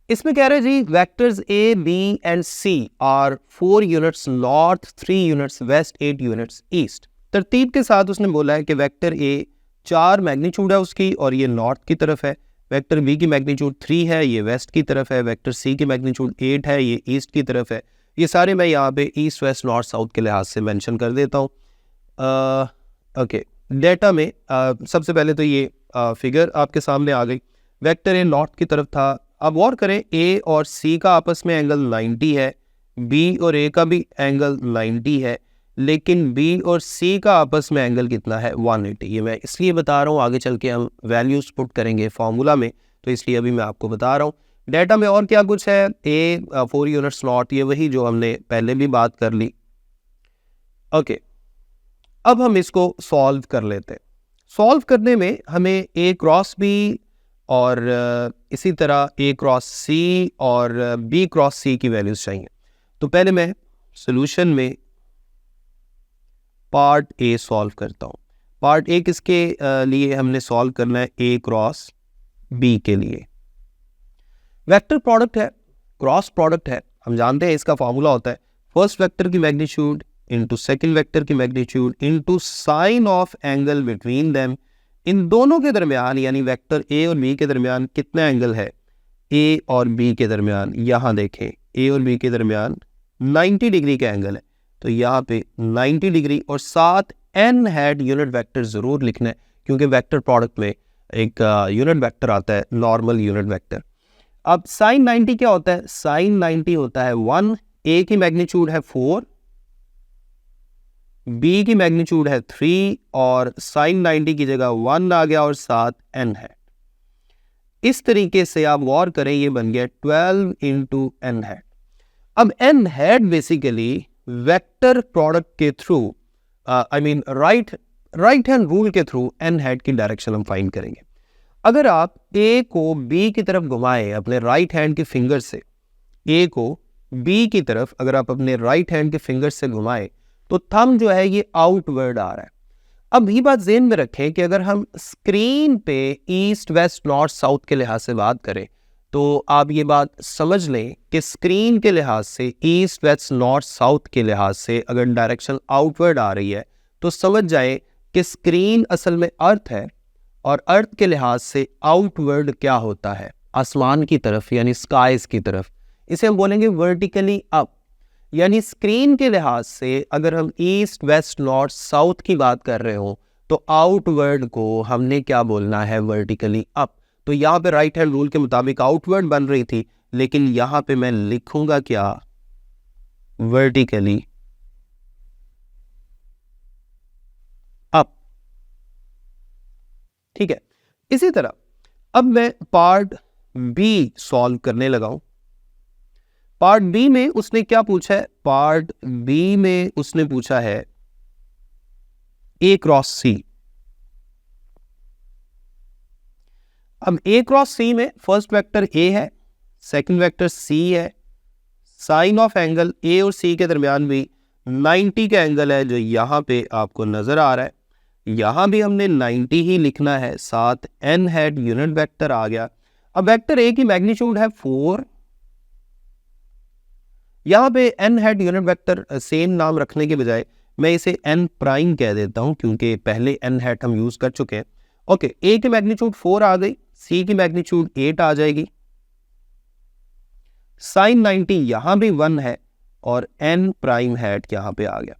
इसमें कह रहे हैं जी vectors A B and C are 4 units north, 3 units west, 8 units east. तरतीब के साथ उसने बोला है कि वेक्टर ए 4 मैग्नीट्यूड है उसकी और ये नॉर्थ की तरफ है, वेक्टर बी की मैग्नीट्यूड 3 है, ये वेस्ट की तरफ है, वेक्टर सी की मैग्नीट्यूड 8 है, ये ईस्ट की तरफ है। ये सारे मैं यहाँ पे ईस्ट वेस्ट नॉर्थ साउथ के लिहाज से मेंशन कर देता हूँ। ओके, डेटा में सबसे पहले तो ये फिगर आपके सामने आ गई। वेक्टर ए नॉर्थ की तरफ था। अब गौर करें, ए और सी का आपस में एंगल 90 है, बी और ए का भी एंगल 90 है, लेकिन बी और सी का आपस में एंगल कितना है 180। ये मैं इसलिए बता रहा हूँ, आगे चल के हम वैल्यूज पुट करेंगे फॉर्मूला में, तो इसलिए अभी मैं आपको बता रहा हूँ। डेटा में और क्या कुछ है, ए 4 यूनिट्स नॉर्थ, ये वही जो हमने पहले भी बात कर ली। ओके, अब हम इसको सॉल्व कर लेते हैं। सॉल्व करने में हमें ए क्रॉस बी और इसी तरह ए क्रॉस सी और बी क्रॉस सी की वैल्यूज चाहिए। तो पहले मैं सॉल्यूशन में पार्ट ए सॉल्व करता हूँ। पार्ट ए किसके लिए हमने सॉल्व करना है, ए क्रॉस बी के लिए। वेक्टर प्रोडक्ट है, क्रॉस प्रोडक्ट है, हम जानते हैं इसका फॉर्मूला होता है फर्स्ट वेक्टर की मैग्नीट्यूड इंटू सेकेंड वेक्टर की magnitude into sine of angle between them. इन दोनों के दरमियान यानी वेक्टर ए और बी के दरमियान कितना एंगल है, ए और बी के दरमियान, यहाँ देखें ए और बी के दरमियान 90 डिग्री का एंगल है, तो यहाँ पे 90 डिग्री और साथ एन हैड यूनिट वेक्टर ज़रूर लिखना है, क्योंकि वेक्टर प्रोडक्ट में एक यूनिट वेक्टर आता है, नॉर्मल यूनिट वेक्टर। अब साइन 90 क्या होता है, साइन 90 होता है 1, ए की मैग्नीट्यूड है 4, बी की मैग्नीट्यूड है 3 और साइन 90 की जगह 1 आ गया और साथ एन है। इस तरीके से आप गौर करें, ये बन गया 12 इंटू एन हैड। अब n hat basically vector product के through I mean right hand rule के थ्रू एन हैड की डायरेक्शन हम फाइंड करेंगे। अगर आप ए को बी की तरफ घुमाएं अपने राइट हैंड के फिंगर से, ए को बी की तरफ अगर आप अपने राइट हैंड के फिंगर से घुमाएं तो थंब जो है ये आउटवर्ड आ रहा है। अब ये बात ज़हन में रखें कि अगर हम स्क्रीन पे ईस्ट वेस्ट नॉर्थ साउथ के लिहाज से बात करें तो आप ये बात समझ लें कि स्क्रीन के लिहाज से ईस्ट वेस्ट नॉर्थ साउथ के लिहाज से अगर डायरेक्शन आउटवर्ड आ रही है तो समझ जाए कि स्क्रीन असल में अर्थ है और अर्थ के लिहाज से आउटवर्ड क्या होता है, आसमान की तरफ यानी स्काइज की तरफ। इसे हम बोलेंगे वर्टिकली अप। यानी स्क्रीन के लिहाज से अगर हम ईस्ट वेस्ट नॉर्थ साउथ की बात कर रहे हो तो आउटवर्ड को हमने क्या बोलना है, वर्टिकली अप। तो यहाँ पे राइट हैंड रूल के मुताबिक आउटवर्ड बन रही थी, लेकिन यहाँ पे मैं लिखूंगा क्या, वर्टिकली अप। ठीक है, इसी तरह अब मैं पार्ट बी सॉल्व करने लगा हूं। पार्ट बी में उसने क्या पूछा है, पार्ट बी में उसने पूछा है ए क्रॉस सी। अब ए क्रॉस सी में फर्स्ट वेक्टर ए है, सेकंड वेक्टर सी है, साइन ऑफ एंगल ए और सी के दरमियान भी 90 का एंगल है जो यहां पे आपको नजर आ रहा है। यहां भी हमने 90 ही लिखना है, साथ एन हेड यूनिट वेक्टर आ गया। अब वेक्टर ए की मैग्नीट्यूड है 4, यहाँ पे N head unit vector same नाम रखने के बजाय मैं इसे एन प्राइम कह देता हूँ, क्योंकि पहले एन हेड हम यूज कर चुके हैं। ओके, ए की मैग्नीट्यूड 4 आ गई, सी की मैग्नीट्यूड 8 आ जाएगी, साइन 90 यहां भी 1 है और एन प्राइम हेड यहां पे आ गया।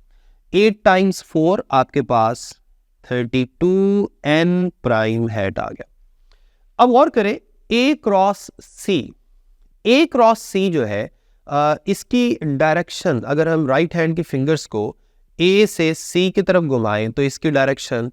8 टाइम्स 4 आपके पास 32 एन प्राइम हेड आ गया। अब और करें ए क्रॉस सी। ए क्रॉस सी जो है इसकी डायरेक्शन अगर हम राइट हैंड के फिंगर्स को ए से सी की तरफ घुमाएं तो इसकी डायरेक्शन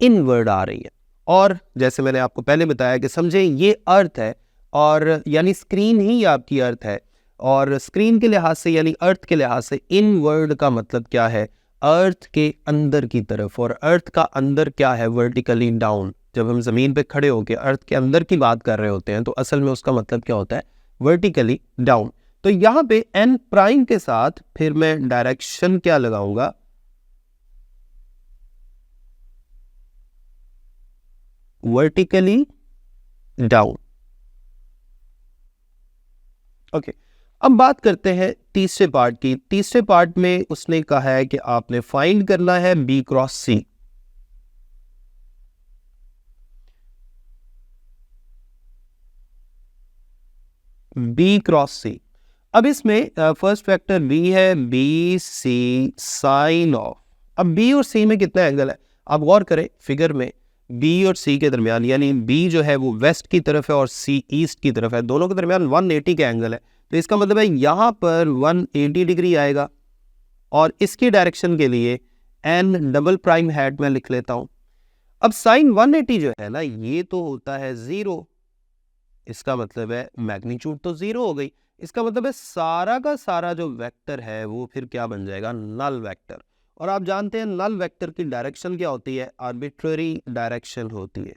इनवर्ड आ रही है। और जैसे मैंने आपको पहले बताया कि समझे ये अर्थ है और यानी स्क्रीन ही आपकी अर्थ है, और स्क्रीन के लिहाज से यानी अर्थ के लिहाज से इनवर्ड का मतलब क्या है, अर्थ के अंदर की तरफ। और अर्थ का अंदर क्या है, वर्टिकली डाउन। जब हम ज़मीन पे खड़े होकर अर्थ के अंदर की बात कर रहे होते हैं तो असल में उसका मतलब क्या होता है, वर्टिकली डाउन। तो यहां पे एन प्राइम के साथ फिर मैं डायरेक्शन क्या लगाऊंगा, वर्टिकली डाउन। ओके, अब बात करते हैं तीसरे पार्ट की। तीसरे पार्ट में उसने कहा है कि आपने फाइंड करना है बी क्रॉस सी। बी क्रॉस सी। अब इसमें फर्स्ट वेक्टर बी है, बी सी साइन ऑफ। अब बी और सी में कितना एंगल है आप गौर करें फिगर में, बी और सी के दरमियान, यानी बी जो है वो वेस्ट की तरफ है और सी ईस्ट की तरफ है, दोनों के दरमियान 180 का एंगल है। तो इसका मतलब है यहाँ पर 180 डिग्री आएगा और इसकी डायरेक्शन के लिए एन डबल प्राइम हैट में लिख लेता हूं। अब साइन 180 जो है ना ये तो होता है 0, इसका मतलब है मैग्नीट्यूड तो 0 हो गई। इसका मतलब है सारा का सारा जो वेक्टर है वो फिर क्या बन जाएगा, नल वेक्टर। और आप जानते हैं नल वेक्टर की डायरेक्शन क्या होती है, आर्बिट्ररी डायरेक्शन होती है,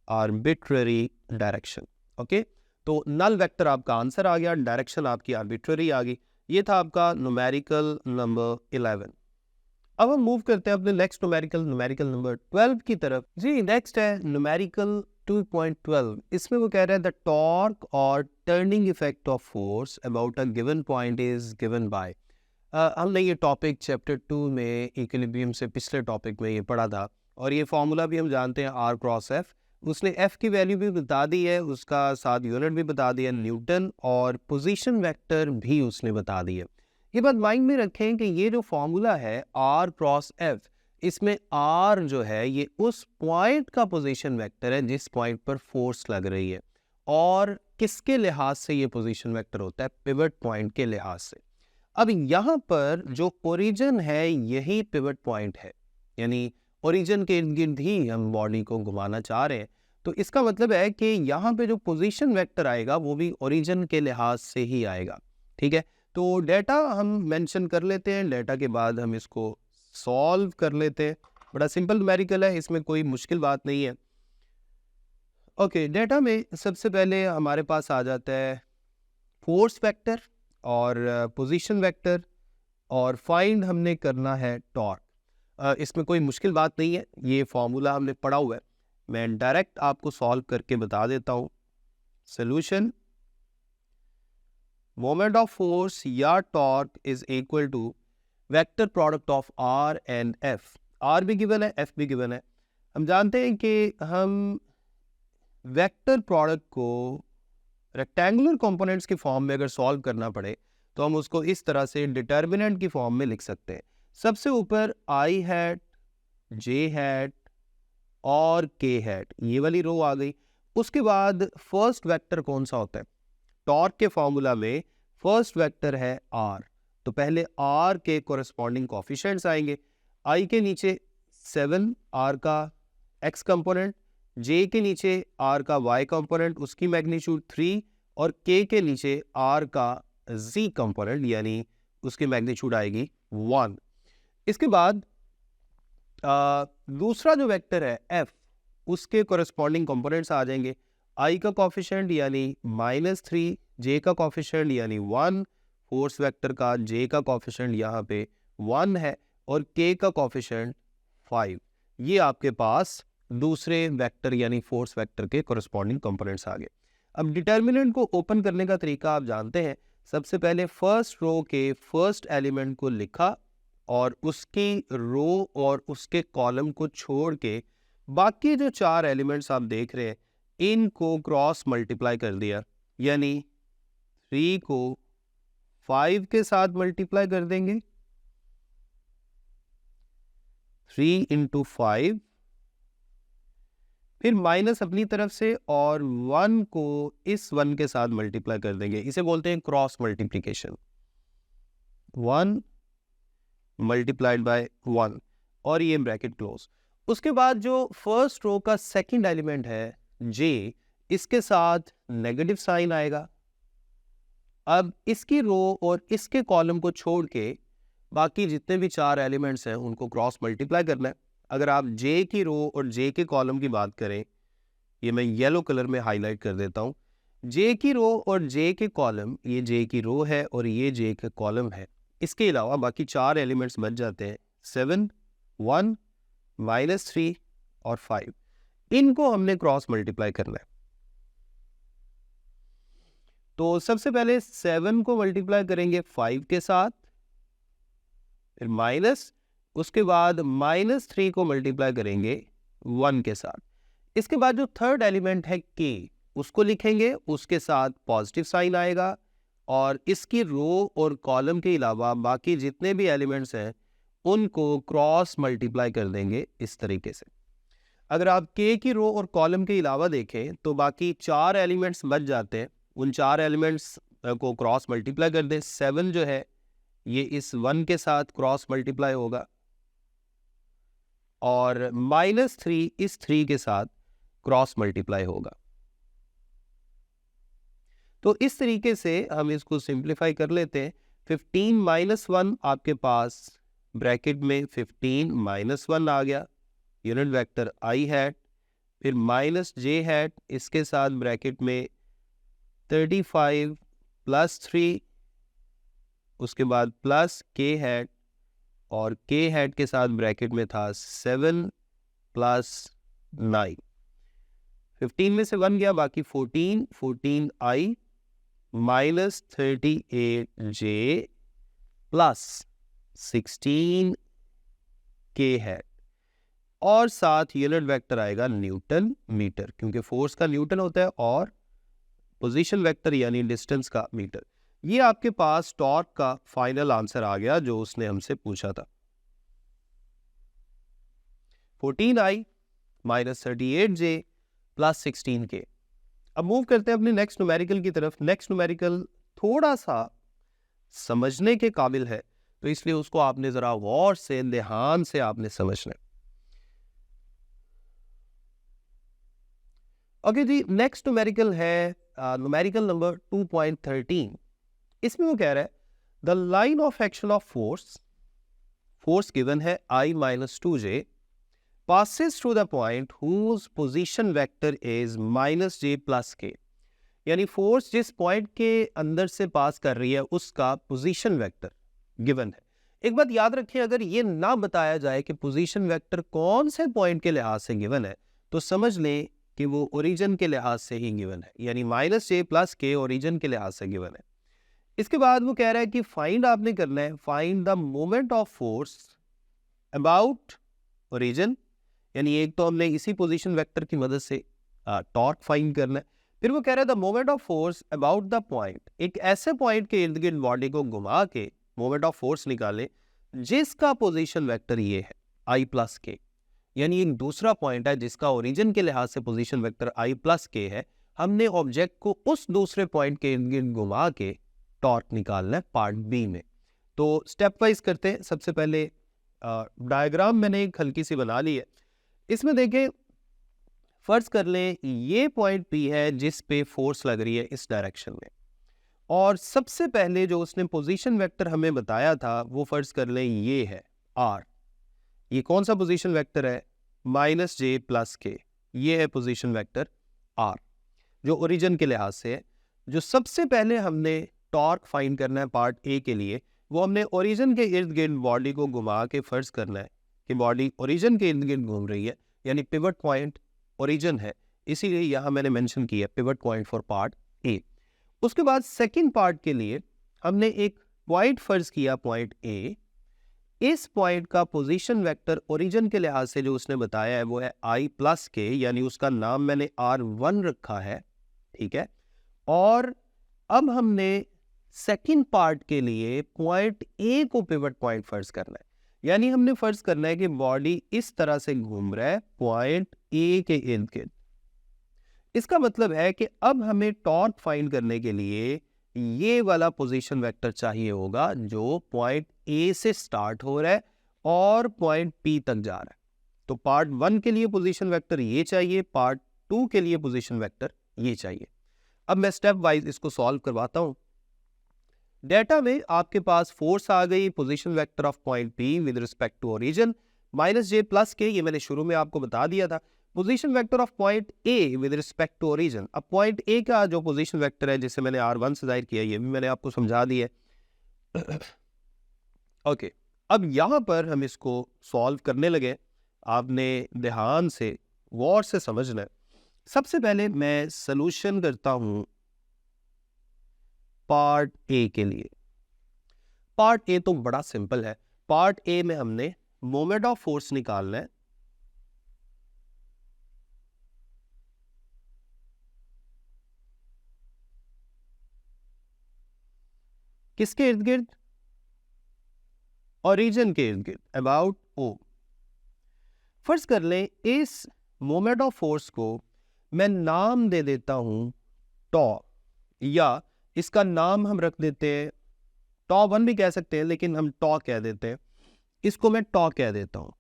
आर्बिट्ररी डायरेक्शन। ओके, तो नल वेक्टर आपका आंसर आ गया, डायरेक्शन आपकी आर्बिट्ररी आ गई। ये था आपका न्यूमेरिकल नंबर 11। अब हम मूव करते हैं अपने नेक्स्ट न्यूमेरिकल, न्यूमेरिकल नंबर 12 की तरफ। जी नेक्स्ट है न्यूमेरिकल 2.12। इसमें वो कह रहा है द टॉर्क और turning effect of force about a given point is given by. हमने ये टॉपिक चैप्टर 2 में इक्विलिब्रियम से पिछले टॉपिक में ये पढ़ा था और ये फॉर्मूला भी हम जानते हैं आर क्रॉस एफ। उसने एफ की वैल्यू भी बता दी है, उसका साथ यूनिट भी बता दिया न्यूटन, और पोजीशन वेक्टर भी उसने बता दी है। ये बात माइंड में रखें कि ये जो फॉर्मूला है आर क्रॉस एफ, इसमें आर जो है ये उस पॉइंट का पोजीशन वेक्टर है जिस पॉइंट पर फोर्स लग रही है, और किसके लिहाज से ये पोजीशन वेक्टर होता है, पिवट पॉइंट के लिहाज से। अब यहाँ पर जो ओरिजिन है यही पिवट पॉइंट है, यानी ओरिजिन के इर्द गिर्द ही हम बॉडी को घुमाना चाह रहे हैं। तो इसका मतलब है कि यहाँ पे जो पोजीशन वेक्टर आएगा वो भी ओरिजिन के लिहाज से ही आएगा। ठीक है, तो डेटा हम मेंशन कर लेते हैं, डेटा के बाद हम इसको सॉल्व कर लेते हैं। बड़ा सिंपल न्यूमेरिकल है, इसमें कोई मुश्किल बात नहीं है। ओके, डेटा में सबसे पहले हमारे पास आ जाता है फोर्स वेक्टर और पोजीशन वेक्टर, और फाइंड हमने करना है टॉर्क। इसमें कोई मुश्किल बात नहीं है, ये फॉर्मूला हमने पढ़ा हुआ है। मैं डायरेक्ट आपको सॉल्व करके बता देता हूँ। सोल्यूशन, मोमेंट ऑफ फोर्स या torque is equal to vector product of R and F. R भी गिवन है, एफ भी गिवन है। हम जानते हैं कि हम वेक्टर प्रोडक्ट को रेक्टेंगुलर कंपोनेंट्स की फॉर्म में अगर सॉल्व करना पड़े तो हम उसको इस तरह से डिटर्मिनेंट की फॉर्म में लिख सकते हैं। सबसे ऊपर आई हैट, जे हैट और के हैट, ये वाली रो आ गई। उसके बाद फर्स्ट वेक्टर कौन सा होता है, टॉर्क के फॉर्मूला में फर्स्ट वेक्टर है आर, तो पहले आर के कोरेस्पॉन्डिंग कोफिशिएंट्स आएंगे। आई के नीचे 7 आर का एक्स कंपोनेंट, जे के नीचे आर का वाई कंपोनेंट उसकी मैग्नीट्यूड 3, और के नीचे आर का जी कंपोनेंट यानी उसकी मैग्नीट्यूड आएगी 1। इसके बाद दूसरा जो वेक्टर है एफ, उसके कोरेस्पॉन्डिंग कंपोनेंट्स आ जाएंगे। आई का कोफिशिएंट यानी -3, जे का कोफिशिएंट यानी 1, फोर्स वेक्टर का जे का कोफिशिएंट यहाँ पे 1 है, और के का कोफिशिएंट 5। ये आपके पास दूसरे वेक्टर यानी फोर्स वेक्टर के कोरेस्पॉन्डिंग कंपोनेंट्स आ गए। अब डिटर्मिनेंट को ओपन करने का तरीका आप जानते हैं। सबसे पहले फर्स्ट रो के फर्स्ट एलिमेंट को लिखा और उसकी रो और उसके कॉलम को छोड़ के बाकी जो 4 एलिमेंट्स आप देख रहे हैं इनको क्रॉस मल्टीप्लाई कर दिया, यानी 3 को 5 के साथ मल्टीप्लाई कर देंगे, 3 × 5, फिर माइनस अपनी तरफ से और 1 को इस 1 के साथ मल्टीप्लाई कर देंगे। इसे बोलते हैं क्रॉस मल्टीप्लिकेशन, 1 मल्टीप्लाइड बाय 1, और ये ब्रैकेट क्लोज। उसके बाद जो फर्स्ट रो का सेकंड एलिमेंट है जे, इसके साथ नेगेटिव साइन आएगा। अब इसकी रो और इसके कॉलम को छोड़ के बाकी जितने भी 4 एलिमेंट्स हैं उनको क्रॉस मल्टीप्लाई करना है। अगर आप जे की रो और जे के कॉलम की बात करें, ये मैं येलो कलर में हाईलाइट कर देता हूँ। जे की रो और जे के कॉलम, ये जे की रो है और ये जे के कॉलम है। इसके अलावा बाकी 4 एलिमेंट्स बच जाते हैं 7, 1, -3 और 5। इनको हमने क्रॉस मल्टीप्लाई करना है। तो सबसे पहले 7 को मल्टीप्लाई करेंगे 5 के साथ, फिर माइनस, उसके बाद -3 को मल्टीप्लाई करेंगे 1 के साथ। इसके बाद जो थर्ड एलिमेंट है k, उसको लिखेंगे, उसके साथ पॉजिटिव साइन आएगा, और इसकी रो और कॉलम के अलावा बाकी जितने भी एलिमेंट्स हैं उनको क्रॉस मल्टीप्लाई कर देंगे इस तरीके से। अगर आप k की रो और कॉलम के अलावा देखें तो बाकी 4 एलिमेंट्स बच जाते हैं, उन 4 एलिमेंट्स को क्रॉस मल्टीप्लाई कर दें। 7 जो है ये इस 1 के साथ क्रॉस मल्टीप्लाई होगा, और -3 इस 3 के साथ क्रॉस मल्टीप्लाई होगा। तो इस तरीके से हम इसको सिंप्लीफाई कर लेते हैं। 15 - 1 आपके पास ब्रैकेट में 15 - 1 आ गया, यूनिट वेक्टर i हैट, फिर -j हैट, इसके साथ ब्रैकेट में 35 + 3, उसके बाद प्लस k हैट, और k हैट के साथ ब्रैकेट में था 7 + 9। 15 में से 1 गया, बाकी 14i -38j प्लस 16k है, और साथ यूनिट वेक्टर आएगा न्यूटन मीटर, क्योंकि फोर्स का न्यूटन होता है और पोजीशन वेक्टर यानी डिस्टेंस का मीटर। ये आपके पास टॉर्क का फाइनल आंसर आ गया जो उसने हमसे पूछा था, 14i -38j प्लस 16k। अब मूव करते हैं अपने नेक्स्ट न्यूमेरिकल की तरफ। नेक्स्ट न्यूमेरिकल थोड़ा सा समझने के काबिल है, तो इसलिए उसको आपने जरा गौर से, ध्यान से आपने समझना है। ओके जी, नेक्स्ट न्यूमेरिकल है न्यूमेरिकल नंबर 2.13। इसमें वो कह रहा है the line of action of force given है I - 2j passes through the point whose position vector is -j + k। यानी फोर्स जिस पॉइंट के अंदर से पास कर रही है उसका पोजीशन वेक्टर गिवन है। एक बात याद रखें, अगर ये ना बताया जाए कि पोजीशन वेक्टर कौन से पॉइंट के लिहाज से गिवन है, तो समझ लें कि वो ओरिजिन के लिहाज से ही गिवन है, यानी -j + k ओरिजिन के लिहाज से गिवन है। इसके बाद वो कह रहा है कि फाइंड आपने करना है, find the moment of force about origin, यानी एक तो हमने इसी पोजीशन वेक्टर की मदद से टॉर्क फाइंड करना है। फिर वो कह रहा है the moment of force about the point, एक ऐसे पॉइंट के इर्द गिर्द बॉडी को घुमा के मोमेंट ऑफ फोर्स निकाले जिसका पोजीशन वेक्टर ये है I + k, यानी एक दूसरा पॉइंट है जिसका ओरिजिन के लिहाज से पोजीशन वेक्टर I + k है। हमने ऑब्जेक्ट को उस दूसरे पॉइंट के इर्द गिर्द घुमा के टॉर्क निकालना है पार्ट बी में। तो स्टेप वाइज करते हैं। सबसे पहले डायग्राम मैंने एक हल्की सी बना ली है। इसमें देखें, फर्ज कर लें ये पॉइंट P है जिस पे फोर्स लग रही है इस डायरेक्शन में, और सबसे पहले जो उसने पोजीशन वेक्टर हमें बताया था वो फर्ज कर लें ये है R। ये कौन सा पोजीशन वेक्टर है? -j + k। ये है पोजीशन वेक्टर R जो ओरिजिन के लिहाज से है। जो सबसे पहले हमने टॉर्क फाइंड करना है पार्ट ए के लिए, वो हमने ओरिजिन के इर्द गिर्द बॉडी को घुमा के फर्ज करना है कि बॉडी ओरिजिन के इर्द गिर्द घूम रही है, यानी पिवट पॉइंट ओरिजिन है, इसीलिए यहाँ मैंने मेंशन किया pivot point for part A. उसके बाद सेकंड पार्ट के लिए हमने एक पॉइंट फर्ज किया, पॉइंट ए। इस पॉइंट का पोजीशन वेक्टर ओरिजिन के लिहाज से जो उसने बताया है वो है I + k, यानी उसका नाम मैंने R1 रखा है, ठीक है। और अब हमने सेकंड पार्ट के लिए पॉइंट ए को पिवट पॉइंट फर्ज करना है, यानी हमने फर्ज करना है कि बॉडी इस तरह से घूम रहा है पॉइंट ए के इर्द गिर्द। इसका मतलब है कि अब हमें टॉर्क फाइंड करने के लिए ये वाला पोजीशन वेक्टर चाहिए होगा जो पॉइंट ए से स्टार्ट हो रहा है और पॉइंट पी तक जा रहा है। तो पार्ट 1 के लिए पोजीशन वेक्टर ये चाहिए, पार्ट 2 के लिए पोजीशन वेक्टर ये चाहिए। अब मैं स्टेप वाइज इसको सॉल्व करवाता हूं। डेटा में आपके पास फोर्स आ गई, position vector of point P with respect to origin -j + k, ये मैंने शुरू में आपको बता दिया था। Position vector of point A with respect to origin, अब पॉइंट A का जो पोजीशन वेक्टर है जिसे मैंने R1 से जाहिर किया, ये भी मैंने आपको समझा दिया है। ओके, अब यहाँ पर हम इसको सॉल्व करने लगे। आपने ध्यान से गौर से समझना है। सबसे पहले मैं सॉल्यूशन करता हूं पार्ट ए के लिए। पार्ट ए तो बड़ा सिंपल है। पार्ट ए में हमने मोमेंट ऑफ फोर्स निकालना है। किसके इर्द गिर्द? ओरिजिन के इर्द गिर्द, अबाउट ओ। फर्ज कर लें इस मोमेंट ऑफ फोर्स को मैं नाम दे देता हूं टॉ, या इसका नाम हम रख देते हैं, टॉ वन भी कह सकते हैं लेकिन हम टॉ कह देते हैं, इसको मैं टॉ कह देता हूं।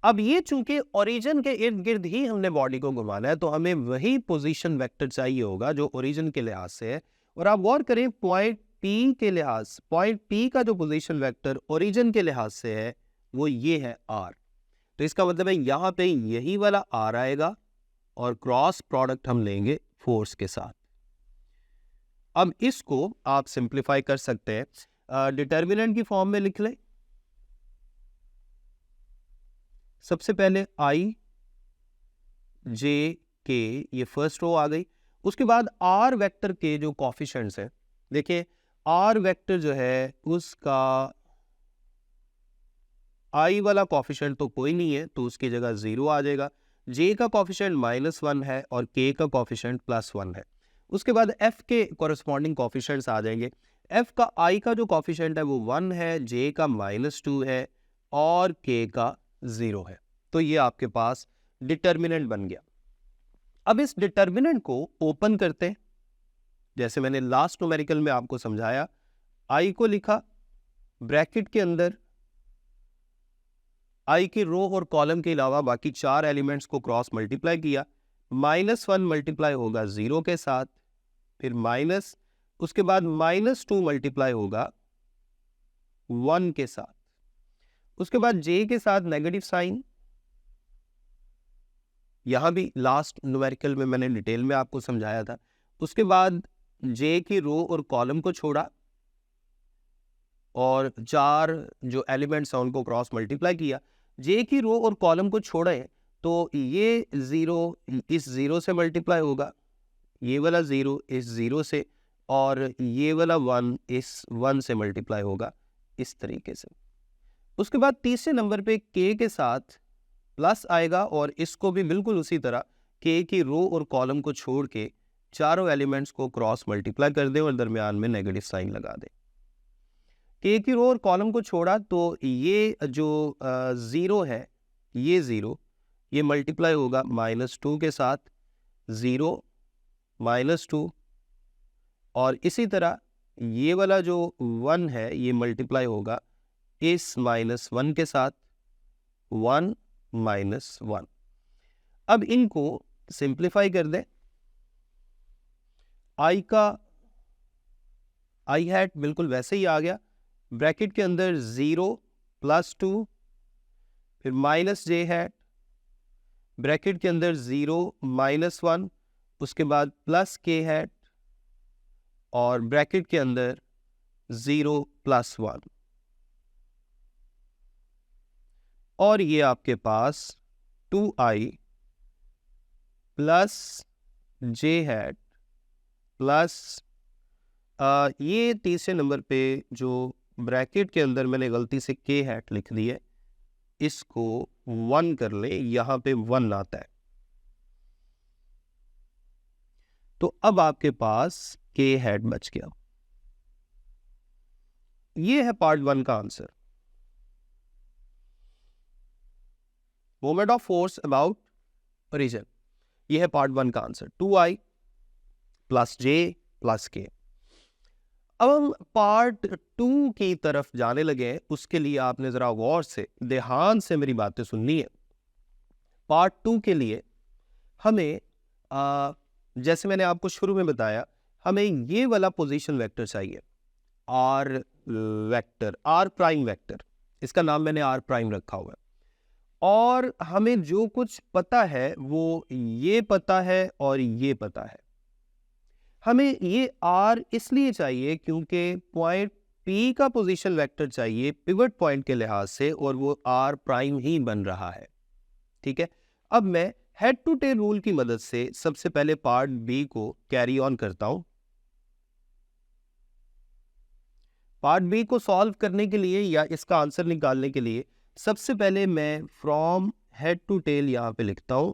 अब ये चूंकि ओरिजिन के इर्द गिर्द ही हमने बॉडी को घुमाना है, तो हमें वही पोजीशन वेक्टर चाहिए होगा जो ओरिजिन के लिहाज से है। और आप गौर करें पॉइंट पी के लिहाज, पॉइंट पी का जो पोजीशन वेक्टर ओरिजिन के लिहाज से है वो ये है आर। तो इसका मतलब है यहां पे यही वाला आर आएगा और क्रॉस प्रोडक्ट हम लेंगे फोर्स के साथ। अब इसको आप सिंप्लीफाई कर सकते हैं, डिटर्मिनेंट की फॉर्म में लिख लें। सबसे पहले आई जे के, ये फर्स्ट रो आ गई। उसके बाद आर वेक्टर के जो कॉफिशेंट्स हैं, देखिए आर वेक्टर जो है उसका आई वाला कॉफिशेंट तो कोई नहीं है, तो उसकी जगह 0 आ जाएगा। जे का कॉफिशेंट -1 है और के का कॉफिशेंट +1 है। उसके बाद एफ के कॉरेस्पॉन्डिंग कॉफिशेंट्स आ जाएंगे। एफ का आई का जो कॉफिशेंट है वो 1 है, जे का -2 है और के का 0 है। तो ये आपके पास डिटर्मिनेंट बन गया। अब इस डिटर्मिनेंट को ओपन करते हैं, जैसे मैंने लास्ट न्यूमेरिकल में आपको समझाया। आई को लिखा ब्रैकेट के अंदर, आई की रो और कॉलम के अलावा बाकी 4 एलिमेंट्स को क्रॉस मल्टीप्लाई किया। -1 मल्टीप्लाई होगा 0 के साथ, फिर माइनस, उसके बाद -2 मल्टीप्लाई होगा 1 के साथ, उसके बाद जे के साथ नेगेटिव साइन। यहां भी लास्ट न्यूमेरिकल में मैंने डिटेल में आपको समझाया था। उसके बाद जे की रो और कॉलम को छोड़ा और 4 जो एलिमेंट्स हैं उनको क्रॉस मल्टीप्लाई किया। जे की रो और कॉलम को छोड़े तो ये 0 इस 0 से मल्टीप्लाई होगा, ये वाला 0 इस 0 से, और ये वाला 1 इस 1 से मल्टीप्लाई होगा, इस तरीके से। उसके बाद तीसरे नंबर पे के साथ प्लस आएगा और इसको भी बिल्कुल उसी तरह के की रो और कॉलम को छोड़ के चारों एलिमेंट्स को क्रॉस मल्टीप्लाई कर दें और दरमियान में नेगेटिव साइन लगा दें। के की रो और कॉलम को छोड़ा तो ये जो 0 है, ये 0 ये मल्टीप्लाई होगा -2 के साथ, 0 -2, और इसी तरह ये वाला जो 1 है ये मल्टीप्लाई होगा इस -1 के साथ, 1 -1। अब इनको सिंप्लीफाई कर दें। आई का आई हैट बिल्कुल वैसे ही आ गया, ब्रैकेट के अंदर 0 +2, फिर -j हैट, ब्रैकेट के अंदर 0 -1, उसके बाद +k हैट और ब्रैकेट के अंदर 0 +1, और ये आपके पास 2i +j हैट प्लस ये तीसरे नंबर पे जो ब्रैकेट के अंदर मैंने गलती से k हैट लिख दी है, इसको 1 कर ले, यहां पे 1 आता है। तो अब आपके पास k हैट बच गया। ये है पार्ट 1 का answer. Moment of force about origin, ये है पार्ट 1 का आंसर, 2i +j +k। अब हम पार्ट 2 की तरफ जाने लगे हैं, उसके लिए आपने जरा गौर से ध्यान से मेरी बातें सुननी है। पार्ट 2 के लिए हमें जैसे मैंने आपको शुरू में बताया, हमें ये वाला पोजीशन वेक्टर चाहिए, R vector, R prime vector, इसका नाम मैंने आर प्राइम रखा हुआ है। और हमें जो कुछ पता है वो ये पता है और ये पता है। हमें ये आर इसलिए चाहिए क्योंकि पॉइंट P का पोजीशन वेक्टर चाहिए पिवट पॉइंट के लिहाज से और वो R प्राइम ही बन रहा है। ठीक है, अब मैं हेड टू टेल रूल की मदद से सबसे पहले पार्ट बी को कैरी ऑन करता हूं। पार्ट बी को सॉल्व करने के लिए या इसका आंसर निकालने के लिए सबसे पहले मैं फ्रॉम हेड टू टेल यहां पे लिखता हूं,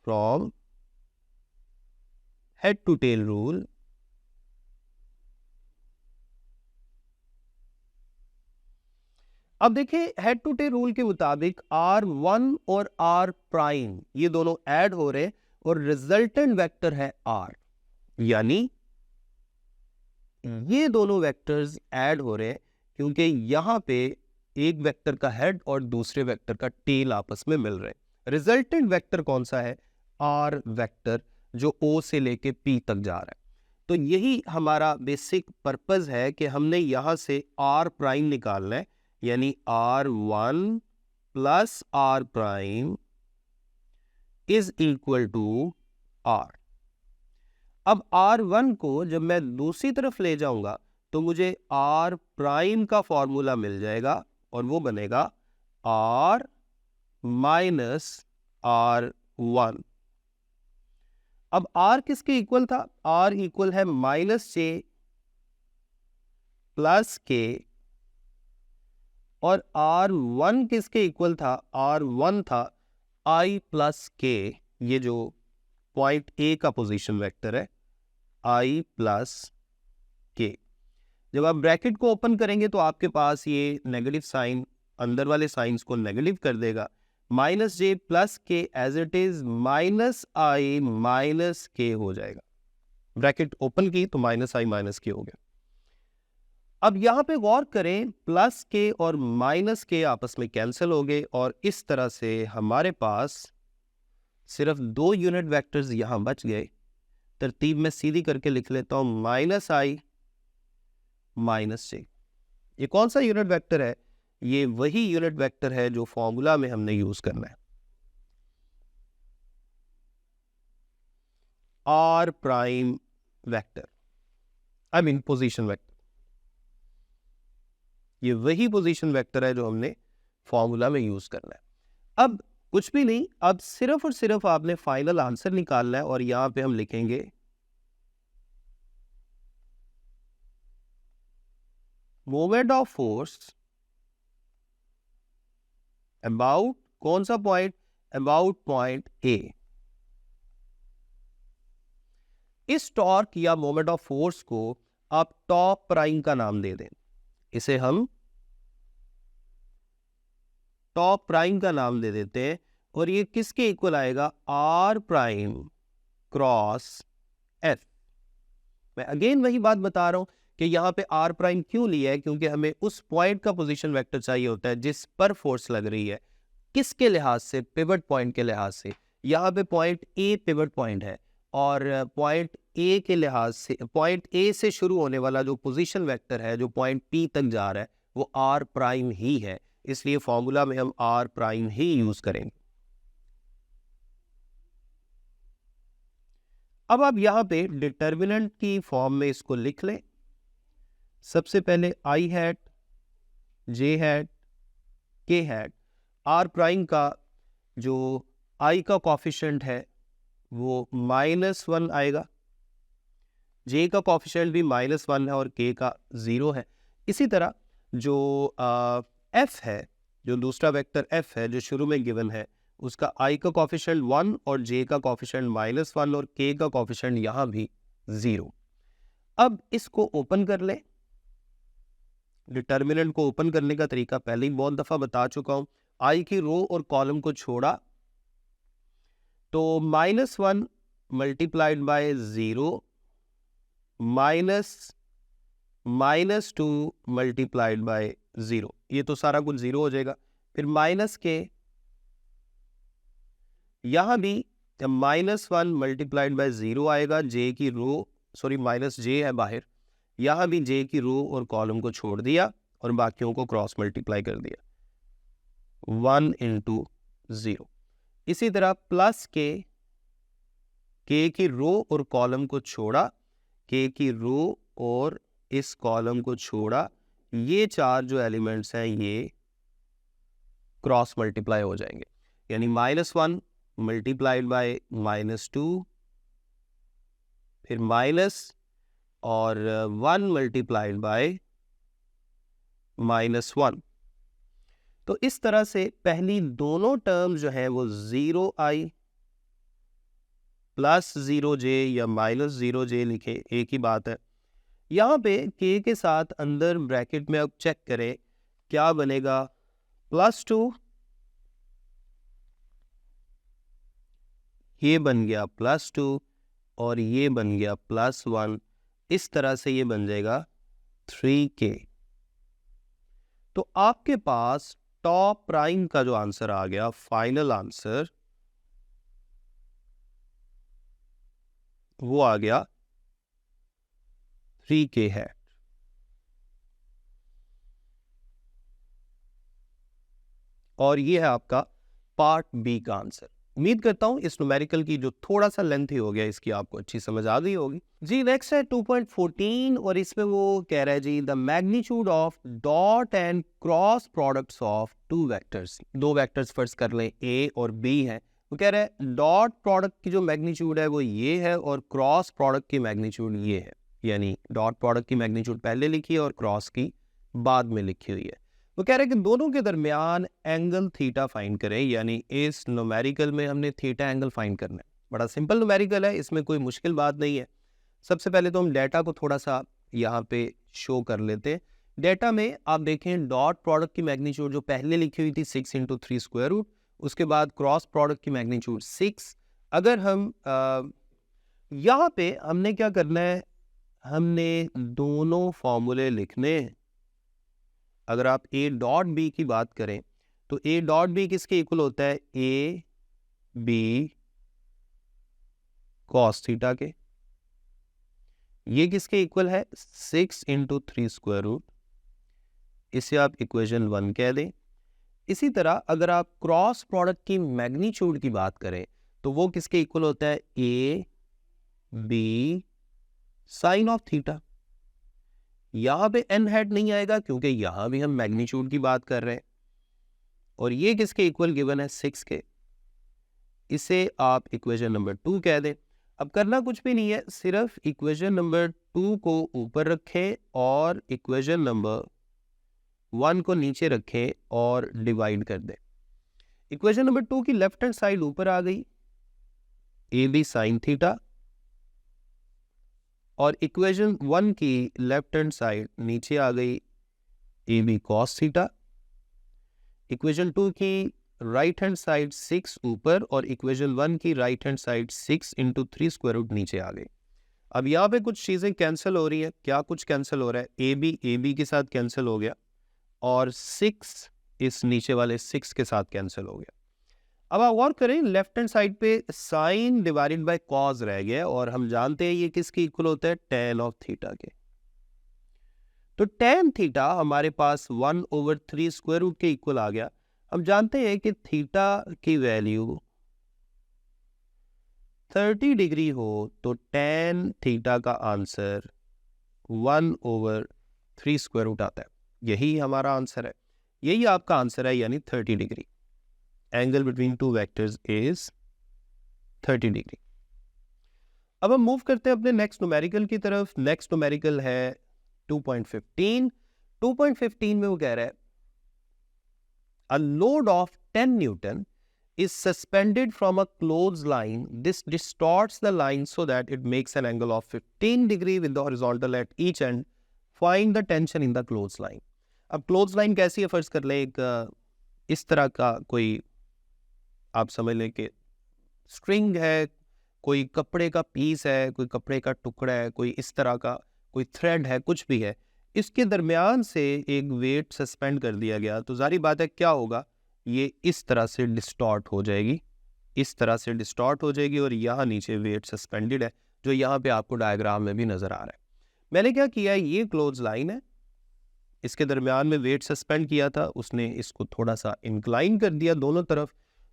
from head to tail rule. अब देखिए हेड टू टेल रूल के मुताबिक R1 और R प्राइम ये दोनों ऐड हो रहे और रिजल्टेंट वेक्टर है R, यानी ये दोनों वेक्टर्स ऐड हो रहे हैं क्योंकि यहां पे एक वेक्टर का हेड और दूसरे वेक्टर का टेल आपस में मिल रहे हैं। रिजल्टेंट वेक्टर कौन सा है? R वेक्टर, जो O से लेके P तक जा रहा है। तो यही हमारा बेसिक पर्पस है कि हमने यहां से R प्राइम निकालना है, यानी R1 plus R prime is equal to R। अब R1 को जब मैं दूसरी तरफ ले जाऊंगा तो मुझे R प्राइम का फॉर्मूला मिल जाएगा और वो बनेगा R माइनस R1। अब R किसके इक्वल था? R इक्वल है माइनस J प्लस K, और R1 किसके इक्वल था? R1 था I प्लस K, ये जो पॉइंट A का पोजीशन वेक्टर है, I प्लस K। जब आप ब्रैकेट को ओपन करेंगे तो आपके पास ये नेगेटिव साइन अंदर वाले साइंस को नेगेटिव कर देगा। Minus J plus K as it is minus I minus K हो जाएगा। ब्रैकेट ओपन की तो माइनस I माइनस K हो गया। अब यहां पे गौर करें, प्लस K और माइनस K आपस में कैंसिल हो गए और इस तरह से हमारे पास सिर्फ दो यूनिट वेक्टर्स यहां बच गए। तरतीब में सीधी करके लिख लेता हूं, माइनस I माइनस J। ये कौन सा यूनिट वेक्टर है? ये वही यूनिट वेक्टर है जो फॉर्मूला में हमने यूज करना है, R prime vector, I mean position vector. ये वही पोजीशन वेक्टर है जो हमने फॉर्मूला में यूज करना है। अब कुछ भी नहीं, अब सिर्फ और सिर्फ आपने फाइनल आंसर निकालना है और यहां पे हम लिखेंगे मोमेंट ऑफ फोर्स अबाउट, कौन सा पॉइंट? About point A। इस टॉर्क या मोमेंट ऑफ फोर्स को आप टॉप प्राइम का नाम दे दें, इसे हम टॉप प्राइम का नाम दे देते हैं और ये किसके इक्वल आएगा? R prime cross F। मैं अगेन वही बात बता रहा हूं कि यहां पे R प्राइम क्यों लिया है, क्योंकि हमें उस पॉइंट का पोजीशन वेक्टर चाहिए होता है जिस पर फोर्स लग रही है। किसके लिहाज से? पिवट पॉइंट के लिहाज से। यहां पे पॉइंट A पिवट पॉइंट है और पॉइंट A के लिहाज से, पॉइंट A से शुरू होने वाला जो पोजीशन वेक्टर है जो पॉइंट P तक जा रहा है वो R प्राइम ही है, इसलिए फॉर्मूला में हम R प्राइम ही यूज करेंगे। अब आप यहां पे डिटर्मिनेंट की फॉर्म में इसको लिख लें। सबसे पहले I hat, J hat, K hat. R prime का जो I का कॉफिशिएंट है वो -1 आएगा, J का कॉफिशिएंट भी -1 है और K का 0 है। इसी तरह जो F है, जो दूसरा वेक्टर F है जो शुरू में गिवन है, उसका I का कॉफिशिएंट 1 और J का कॉफिशिएंट -1 और K का कॉफिशिएंट यहां भी 0। अब इसको ओपन कर ले। डिटर्मिनेंट को ओपन करने का तरीका पहले ही बहुत दफा बता चुका हूं। I की रो और कॉलम को छोड़ा तो -1 मल्टीप्लाइड बाय 0 -2 मल्टीप्लाइड बाय 0, ये तो सारा कुछ 0 हो जाएगा। फिर माइनस के, यहां भी -1 मल्टीप्लाइड बाय 0 आएगा, J की रो, सॉरी माइनस J है बाहर, यहां भी J की रो और कॉलम को छोड़ दिया और बाकियों को क्रॉस मल्टीप्लाई कर दिया, 1 इंटू 0। इसी तरह प्लस K की रो और कॉलम को छोड़ा, K की रो और इस कॉलम को छोड़ा, ये चार जो एलिमेंट्स हैं ये क्रॉस मल्टीप्लाई हो जाएंगे, यानी -1 मल्टीप्लाइड बाय -2, फिर माइनस और 1 मल्टीप्लाइड बाय -1। तो इस तरह से पहली दोनों टर्म जो है वो 0i +0j या -0j लिखे, एक ही बात है। यहाँ पे k के साथ अंदर ब्रैकेट में अब चेक करें क्या बनेगा, +2, ये बन गया +2 और ये बन गया +1। इस तरह से ये बन जाएगा 3k। तो आपके पास टॉप प्राइम का जो आंसर आ गया, फाइनल आंसर, वो आ गया 3k है। और ये है आपका पार्ट बी का आंसर। उम्मीद करता हूं इस न्यूमेरिकल की जो थोड़ा सा लेंथी हो गया इसकी आपको अच्छी समझ आ गई होगी जी। नेक्स्ट है 2.14 और इसमें वो कह रहा है जी the magnitude of dot and cross products of two vectors. दो वेक्टर्स फर्स्ट कर लें, ए और बी है। वो कह रहा है डॉट प्रोडक्ट की जो मैग्नीट्यूड है वो ये है और क्रॉस प्रोडक्ट की मैग्नीट्यूड ये है, यानी डॉट प्रोडक्ट की मैग्नीट्यूड पहले लिखी है और क्रॉस की बाद में लिखी हुई है। वो कह रहे हैं कि दोनों के दरमियान एंगल थीटा फाइंड करें, यानी इस न्यूमेरिकल में हमने थीटा एंगल फाइंड करना है। बड़ा सिंपल न्यूमेरिकल है, इसमें कोई मुश्किल बात नहीं है। सबसे पहले तो हम डेटा को थोड़ा सा यहाँ पे शो कर लेते हैं। डेटा में आप देखें डॉट प्रोडक्ट की मैग्नीट्यूड जो पहले लिखी हुई थी 6 × 3 स्क्वायर रूट, उसके बाद क्रॉस प्रोडक्ट की मैग्नीट्यूड 6। अगर हम यहाँ पे हमने क्या करना है, हमने दोनों फॉर्मूले लिखने हैं। अगर आप ए डॉट बी की बात करें तो ए डॉट बी किसके इक्वल होता है, ए बी कॉस थीटा के। ये किसके इक्वल है, 6 × 3 स्क्वायर रूट। इसे आप इक्वेशन 1 कह दें। इसी तरह अगर आप क्रॉस प्रोडक्ट की मैग्नीट्यूड की बात करें तो वो किसके इक्वल होता है, A B sine of theta. यहां पे एन हैट नहीं आएगा क्योंकि यहां भी हम मैग्नीट्यूड की बात कर रहे हैं। और ये किसके इक्वल गिवन है, 6 के। इसे आप इक्वेशन नंबर 2 कह दें। अब करना कुछ भी नहीं है, सिर्फ इक्वेशन नंबर 2 को ऊपर रखें और इक्वेशन नंबर 1 को नीचे रखें और डिवाइड कर दें। इक्वेशन नंबर 2 की लेफ्ट हैंड साइड ऊपर आ गई, ए बी साइन थीटा, और इक्वेशन 1 की लेफ्ट हैंड साइड नीचे आ गई, A B cos theta. Equation 2 की राइट हैंड साइड 6 ऊपर और इक्वेशन 1 की right hand side 6 × 3 square root नीचे आ गई। अब यहाँ पे कुछ चीज़ें कैंसिल हो रही है। क्या कुछ कैंसिल हो रहा है, ए बी के साथ कैंसिल हो गया और 6 इस नीचे वाले 6 के साथ कैंसिल हो गया। अब आप गौर करें, लेफ्ट हैंड साइड पे साइन डिवाइडेड बाय कॉस रह गया और हम जानते हैं ये किसके इक्वल होता है, tan ऑफ थीटा के। तो tan थीटा हमारे पास 1/3 स्क्वायर रूट के इक्वल आ गया। हम जानते हैं कि थीटा की वैल्यू 30 डिग्री हो तो tan थीटा का आंसर 1/3 स्क्वायर रूट आता है। यही हमारा आंसर है, यही आपका आंसर है, यानी 30 degree. Angle between two vectors is 30 degree. अब हम मूव करते हैं अपने नेक्स्ट न्यूमेरिकल की तरफ। नेक्स्ट न्यूमेरिकल है 2.15। 2.15 में वो कह रहा है a load of 10 Newton is suspended from a clothesline. This distorts the line so that it makes an angle of 15 degree with the horizontal at each end. Find the tension in the clothesline. अब clothesline कैसी है, फर्ज कर ले एक इस तरह का कोई आप समझ लें कि स्ट्रिंग है, कोई कपड़े का पीस है, कोई कपड़े का टुकड़ा है, कोई इस तरह का कोई थ्रेड है, कुछ भी है, इसके दरमियान से एक वेट सस्पेंड कर दिया गया। तो जारी बात है क्या होगा, ये इस तरह से डिस्टॉर्ट हो जाएगी, इस तरह से डिस्टॉर्ट हो जाएगी और यहाँ नीचे वेट सस्पेंडेड है, जो यहाँ पे आपको डायग्राम में भी नजर आ रहा है। मैंने क्या किया है, ये क्लोज लाइन है, इसके दरमियान में वेट सस्पेंड किया था, उसने इसको थोड़ा सा इंक्लाइन कर दिया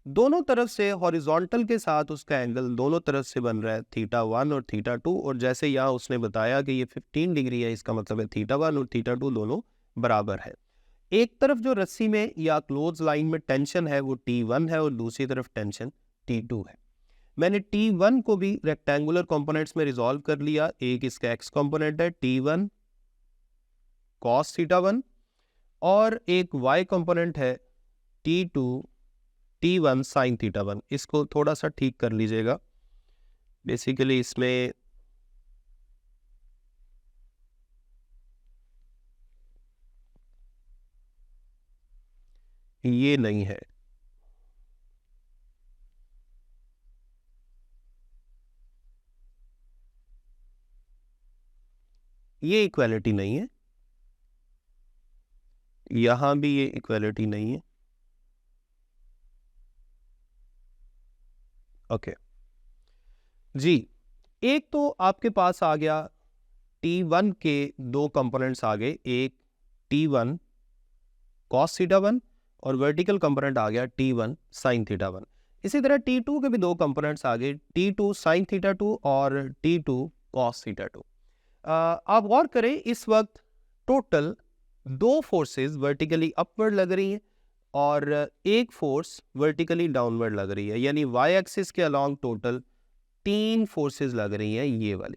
दोनों तरफ से हॉरिजॉन्टल के साथ उसका एंगल दोनों तरफ से बन रहा है θ1 और θ2। और जैसे यहाँ उसने बताया कि ये 15 डिग्री है, इसका मतलब है θ1 और θ2 दोनों बराबर है। एक तरफ जो रस्सी में या क्लोज लाइन में टेंशन है वो T1 है और दूसरी तरफ टेंशन T2 है। मैंने T1 को भी रेक्टेंगुलर कंपोनेंट्स में रिजॉल्व कर लिया। एक इसका x कंपोनेंट है T1 cos θ1 और एक y कंपोनेंट है T2 T1 sin θ1। इसको थोड़ा सा ठीक कर लीजिएगा। बेसिकली इसमें ये नहीं है, ये इक्वालिटी नहीं है, यहां भी ये इक्वालिटी नहीं है। ओके जी, एक तो आपके पास आ गया T1 के दो कंपोनेंट्स आ गए, एक T1 cos θ1 और वर्टिकल कंपोनेंट आ गया T1 sin θ1। इसी तरह T2 के भी दो कंपोनेंट्स आ गए, T2 sin θ2 और T2 cos θ2। आप गौर करें, इस वक्त टोटल दो फोर्सेस वर्टिकली अपवर्ड लग रही हैं और एक फोर्स वर्टिकली डाउनवर्ड लग रही है, यानी वाई एक्सिस के अलॉन्ग टोटल तीन फोर्सेस लग रही हैं ये वाली,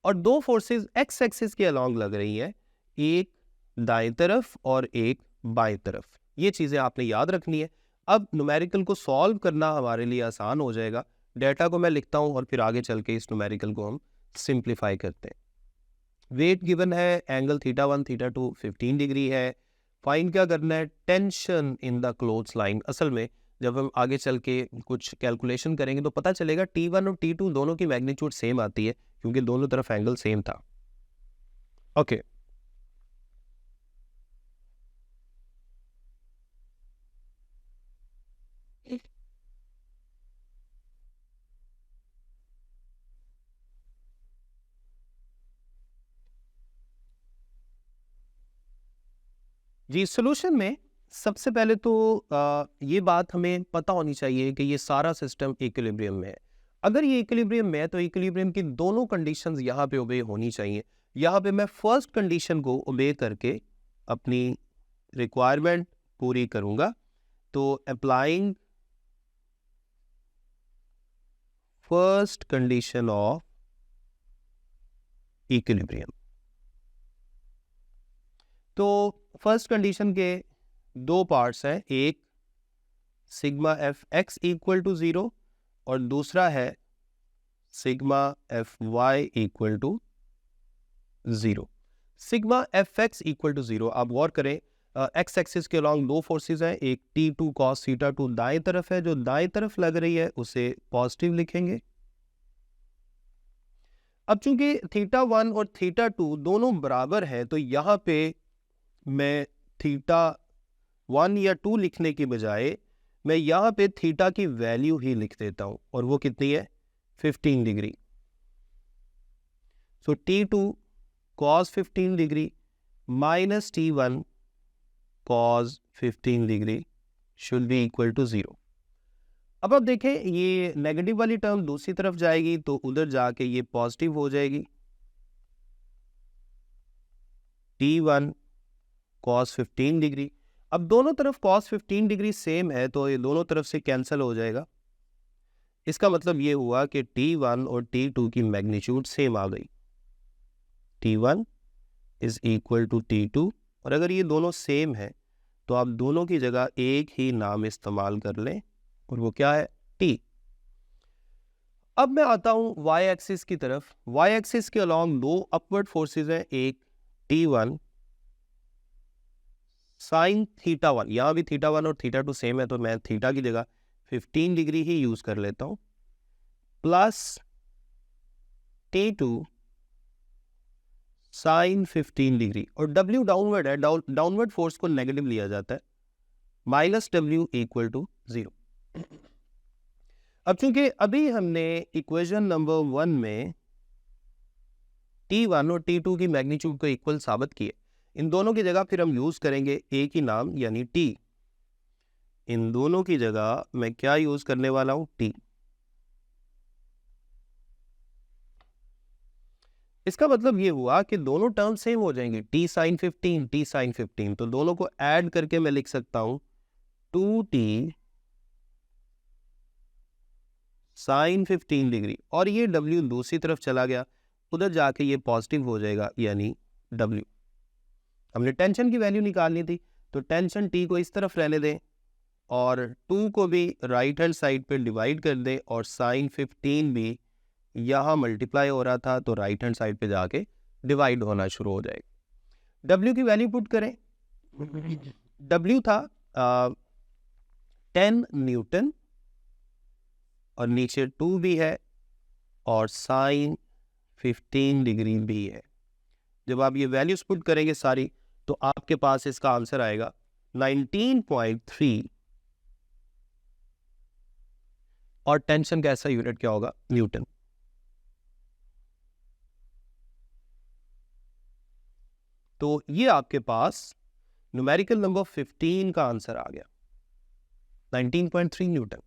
और दो फोर्सेस एक्स एक्सिस के अलॉन्ग लग रही है, एक दाएं तरफ और एक बाएं तरफ। ये चीज़ें आपने याद रखनी है। अब न्यूमेरिकल को सॉल्व करना हमारे लिए आसान हो जाएगा। डेटा को मैं लिखता हूं और फिर आगे चल के इस न्यूमेरिकल को हम सिंप्लीफाई करते हैं। वेट गिवन है, एंगल θ1 θ2 15 डिग्री है। फाइंड क्या करना है? Tension in the close line. असल में जब हम आगे चल के कुछ कैलकुलेशन करेंगे तो पता चलेगा T1 और T2 दोनों की मैग्नीट्यूड सेम आती है क्योंकि दोनों तरफ एंगल सेम था। ओके जी, सॉल्यूशन में सबसे पहले तो ये बात हमें पता होनी चाहिए कि ये सारा सिस्टम इक्विलिब्रियम में है। अगर ये इक्विलिब्रियम में है तो इक्विलिब्रियम की दोनों कंडीशंस यहाँ पे ओबे होनी चाहिए। यहाँ पे मैं फर्स्ट कंडीशन को ओबे करके अपनी रिक्वायरमेंट पूरी करूँगा। तो applying first condition of equilibrium, तो फर्स्ट कंडीशन के दो पार्ट्स हैं, एक sigma F X equal to 0 और दूसरा है sigma F Y equal to 0। Sigma F X equal to 0, आप गौर करें एक्स एक्सिस के अलॉन्ग दो फोर्सेस हैं, एक T2 cos θ2 दाएं तरफ है, जो दाएं तरफ लग रही है उसे पॉजिटिव लिखेंगे। अब चूंकि θ1 और θ2 दोनों बराबर है तो यहाँ पे मैं θ1 या 2 लिखने की बजाय मैं यहाँ पे थीटा की वैल्यू ही लिख देता हूं, और वो कितनी है? 15 degree. So T2 cos 15 degree minus T1 cos 15 degree should be equal to 0। अब आप देखें, ये नेगेटिव वाली टर्म दूसरी तरफ जाएगी तो उधर जाके ये पॉजिटिव हो जाएगी। T1 cos 15 डिग्री, अब दोनों तरफ cos 15 डिग्री सेम है तो ये दोनों तरफ से कैंसिल हो जाएगा। इसका मतलब ये हुआ कि T1 और T2 की मैग्नीट्यूड सेम आ गई। T1 is equal to T2, और अगर ये दोनों सेम है तो आप दोनों की जगह एक ही नाम इस्तेमाल कर लें, और वो क्या है? T। अब मैं आता हूं y एक्सिस की तरफ। y एक्सिस के अलॉन्ग दो अपवर्ड फोर्सेस हैं, एक T1 साइन θ1, यहां भी θ1 और θ2 सेम है तो मैं थीटा की जगह 15 डिग्री ही यूज कर लेता हूं, प्लस T2 साइन 15 डिग्री, और W डाउनवर्ड है, डाउनवर्ड फोर्स को नेगेटिव लिया जाता है, माइनस W इक्वल टू 0। अब चूंकि अभी हमने इक्वेशन नंबर 1 में T1 और T2 की मैग्नीट्यूड को इक्वल साबित किए, इन दोनों की जगह फिर हम यूज करेंगे एक ही नाम यानी T। इन दोनों की जगह मैं क्या यूज करने वाला हूं? T। इसका मतलब ये हुआ कि दोनों टर्म सेम हो जाएंगे, t sin 15 t sin 15, तो दोनों को ऐड करके मैं लिख सकता हूं 2t sin 15 डिग्री, और ये w दूसरी तरफ चला गया, उधर जाके ये पॉजिटिव हो जाएगा, यानी w। हमने टेंशन की वैल्यू निकालनी थी, तो टेंशन t को इस तरफ रहने दें और 2 को भी राइट हैंड साइड पे डिवाइड कर दें, और sin 15 भी यहाँ मल्टीप्लाई हो रहा था तो राइट हैंड साइड पे जाके डिवाइड होना शुरू हो जाएगा। W की वैल्यू पुट करें, W था 10 न्यूटन और नीचे 2 भी है और sin 15 डिग्री भी है। जब आप ये वैल्यूज पुट करेंगे सारी, तो आपके पास इसका आंसर आएगा 19.3, और टेंशन का ऐसा यूनिट क्या होगा, न्यूटन। तो ये आपके पास न्यूमेरिकल नंबर 15 का आंसर आ गया, 19.3 न्यूटन।